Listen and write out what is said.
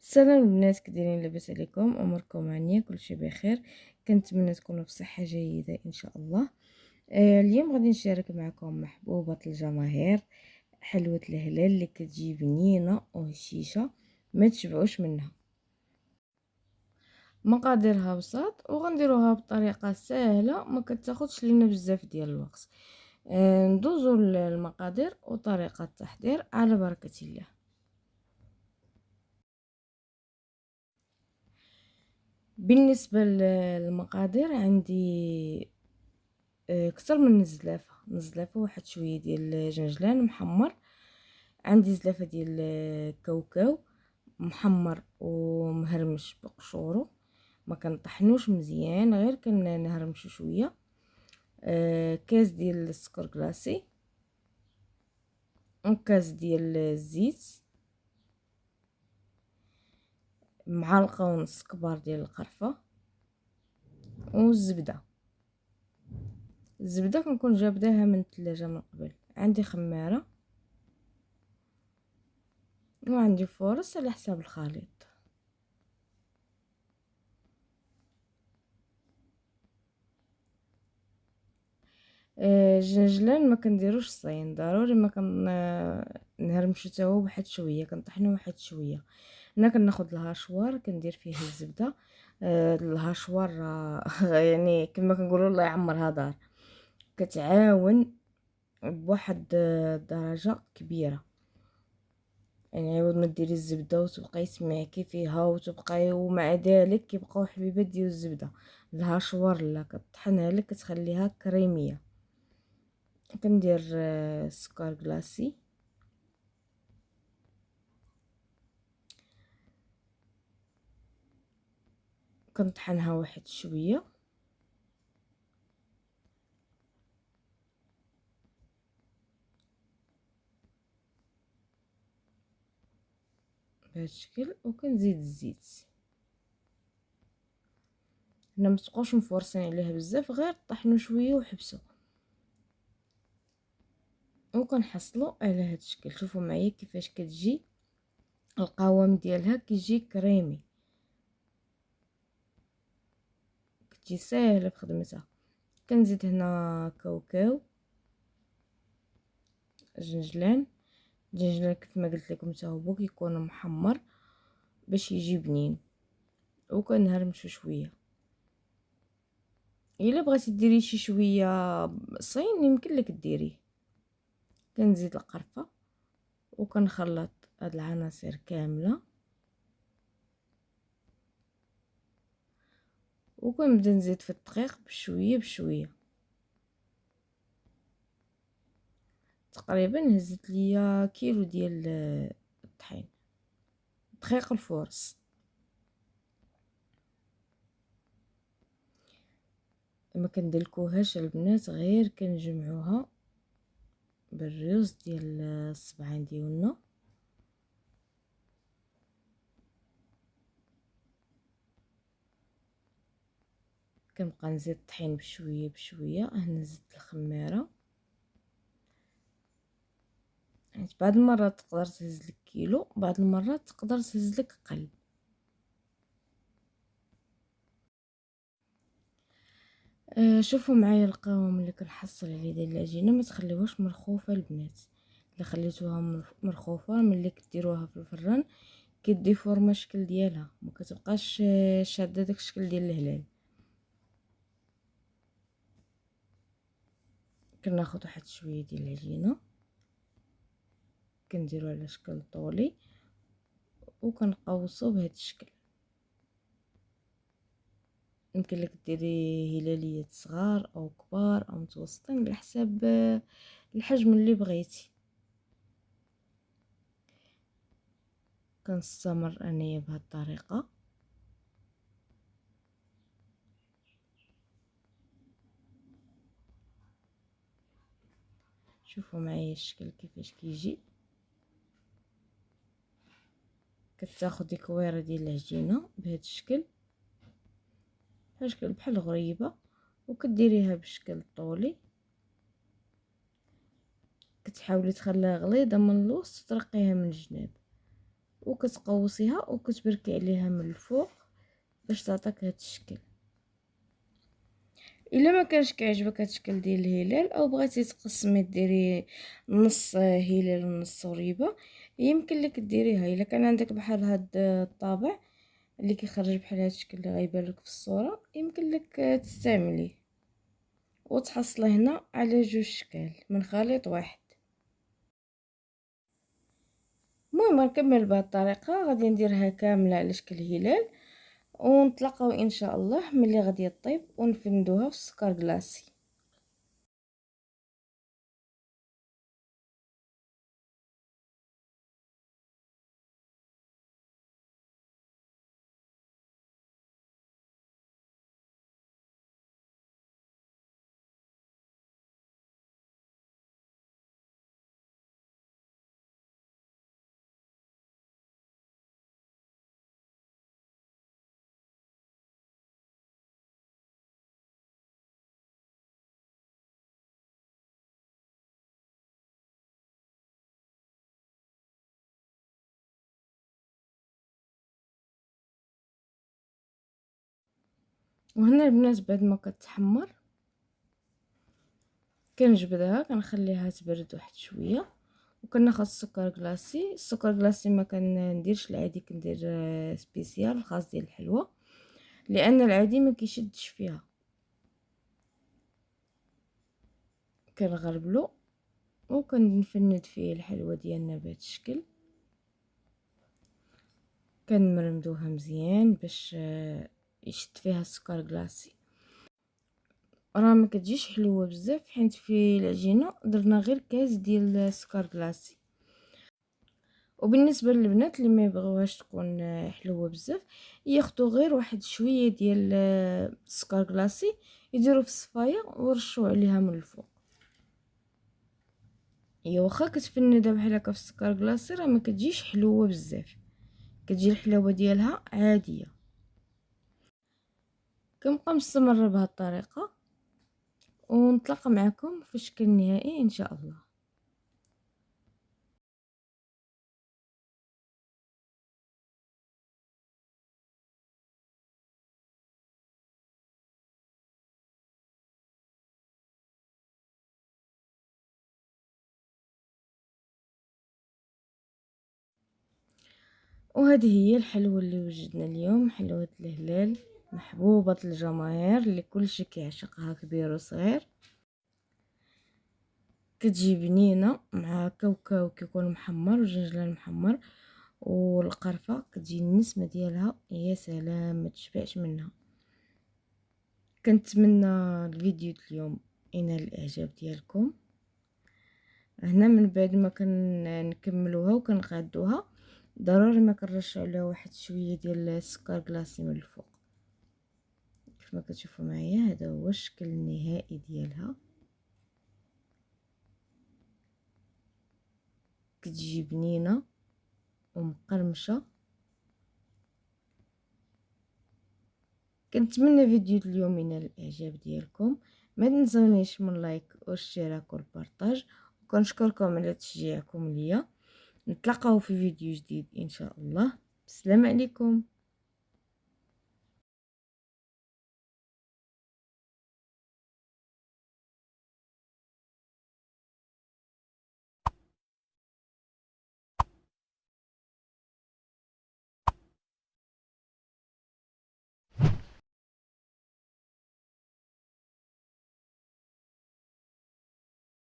السلام البنات، كدايرين؟ لاباس عليكم؟ اموركم هانيه؟ كلشي بخير. كنتمنى تكونوا في صحه جيده ان شاء الله. اليوم غادي نشارك معكم محبوبه الجماهير، حلوه الهلال اللي كتجي بنينه وهشيشه ما تشبعوش منها. مقاديرها بساط وغنديروها بطريقه سهله ما كتاخذش لينا بزاف ديال الوقت. ندوزو للمقادير وطريقه التحضير على بركه الله. بالنسبه للمقادير عندي كتر من نزلافه واحد شويه ديال الجنجلان محمر. عندي زلافه ديال الكاوكاو محمر ومهرمش بقشورو، ما كنطحنوش مزيان، غير كنهرمشو شويه. كاس ديال السكر كلاصي، وكاس ديال الزيت، معلقه ونص كبار ديال القرفه، والزبده. الزبده كنكون جابداها من الثلاجه من قبل. عندي خماره وعندي فرص على حساب الخليط. الجنجلان ما كنديروش صين ضروري، ما كن نهرمشو حتى هو واحد شويه، كنطحنو واحد شويه. انا كناخذ الهاشوار كندير فيه الزبده. الهاشوار يعني كما كنقولوا الله يعمرها دار، كتعاون بواحد درجه كبيره. يعني عوض ما ديري الزبده وتبقاي تسمعكي فيها وتبقاي، ومع ذلك كيبقاو حبيبات ديال الزبده. الهاشوار لا كطحنها لك كتخليها كريميه. كندير سكر كلاصي، كنطحنها واحد شويه بهذا الشكل، وكنزيد الزيت. هنا متبقاوش مفورسين عليها بزاف، غير طحنوا شويه وحبسوا، وكنحصلوا على هذا الشكل. شوفوا معايا كيفاش كتجي القوام ديالها، كيجي كريمي، كتجي ساهله في خدمتها. كنزيد هنا كاوكاو، جنجلان. الجنجلان كيف ما قلت لكم حتى هو كيكون محمر باش يجي بنين، وكنهرمشو شويه. الا بغيتي ديري شي شويه صين يمكن لك ديريه. كنزيد القرفه وكنخلط هاد العناصر كامله، وكنبدا نزيد في الدقيق بشويه بشويه. تقريبا هزت ليا كيلو ديال الطحين، دقيق الفورس. ما كندلكوهاش البنات، غير كنجمعوها بالريوز ديال الصبعين ديالنا. كنبقى نزيد الطحين بشويه بشويه. هنا زدت الخماره، يعني بعض المرات تقدر تهز لك كيلو، بعض المرات تقدر تهز لك قل. شوفوا معايا القوام اللي كنحصل عليه ديال العجينه، ما تخليوهاش مرخوفه البنات. الا خليتوها مرخوفه ملي كديروها في الفران كديفورما الشكل ديالها، ما كتبقاش شاده داك الشكل ديال الهلال. كناخذ واحد شويه ديال العجينه كنديرو على شكل طولي، وكنقوسو بهذا الشكل. يمكن لك ديري هلاليات صغار او كبار او متوسطين على حساب الحجم اللي بغيتي. كنستمر انايا بهذه الطريقه. شوفوا معايا الشكل كيفاش كيجي. كتاخدي كويره ديال العجينه بهذا الشكل، بحال الغريبه، وكديريها بشكل طولي. كتحاولي تخليها غليظه من الوسط وترقيها من الجناب، وكتقوسيها وكتبركي عليها من الفوق باش تعطيك هذا الشكل. الا ما كانش كيعجبك هذا الشكل ديال الهلال او بغيتي تقسمي ديري نص هلال ونص صريبه، يمكن لك ديريها. الا كان عندك بحال هاد الطابع اللي كيخرج بحال هاد الشكل اللي غيبان لك في الصوره، يمكن لك تستعمليه وتحصلي هنا على جوج شكال من خليط واحد. المهم نكمل بهذه الطريقه، غادي نديرها كامله على شكل هلال، ونتلاقاو ان شاء الله ملي غادي طيب ونفندوها في السكر كلاصي. وهنا البنات بعد ما كتحمر كنجبدها كنخليها تبرد واحد شويه، وكناخذ السكر كلاصي. السكر كلاصي ما كنديرش العادي، كندير سبيسيال الخاص ديال الحلوه، لان العادي ما كيشدش فيها. كنغربلو وكنفند فيه الحلوه ديالنا بهذا الشكل. كنمرمدوها مزيان باش يشد فيها السكر كلاصي. راه ما كتجيش حلوه بزاف حيت في العجينه درنا غير كاس ديال السكر كلاصي. وبالنسبه للبنات اللي ما يبغيوهاش تكون حلوه بزاف، ياخذوا غير واحد شويه ديال السكر كلاصي يديروا في الصفايه ورشوا عليها من الفوق. هي واخا كتفندها بحال هكا في السكر كلاصي راه ما كتجيش حلوه بزاف، كتجي الحلاوه ديالها عاديه. كنبقى مستمره بهذه الطريقه ونتلاقى معكم في الشكل النهائي ان شاء الله. وهذه هي الحلوى اللي وجدنا اليوم، حلوى الهلال محبوبة الجماهير اللي كل شي كيعشقها كبير وصغير. كتجي بنينه مع كاوكاو كيكون محمر وجنجلان محمر والقرفه، كتجي النسمه ديالها يا سلام ما تشبعش منها. كنتمنى الفيديو اليوم ينال الاعجاب ديالكم. هنا من بعد ما كنكملوها وكنقادوها ضروري ما كنرشوا عليها واحد شويه ديال السكر كلاصي من الفوق. كيف ما كتشوفوا معايا هذا هو الشكل النهائي ديالها. كتجي بنينه ومقرمشه. كنتمنى فيديو اليوم ينال الاعجاب ديالكم. ما تنسونيش من لايك والاشتراك والبارطاج، وكنشكركم على تشجيعكم ليا. نتلاقاو في فيديو جديد ان شاء الله. السلام عليكم.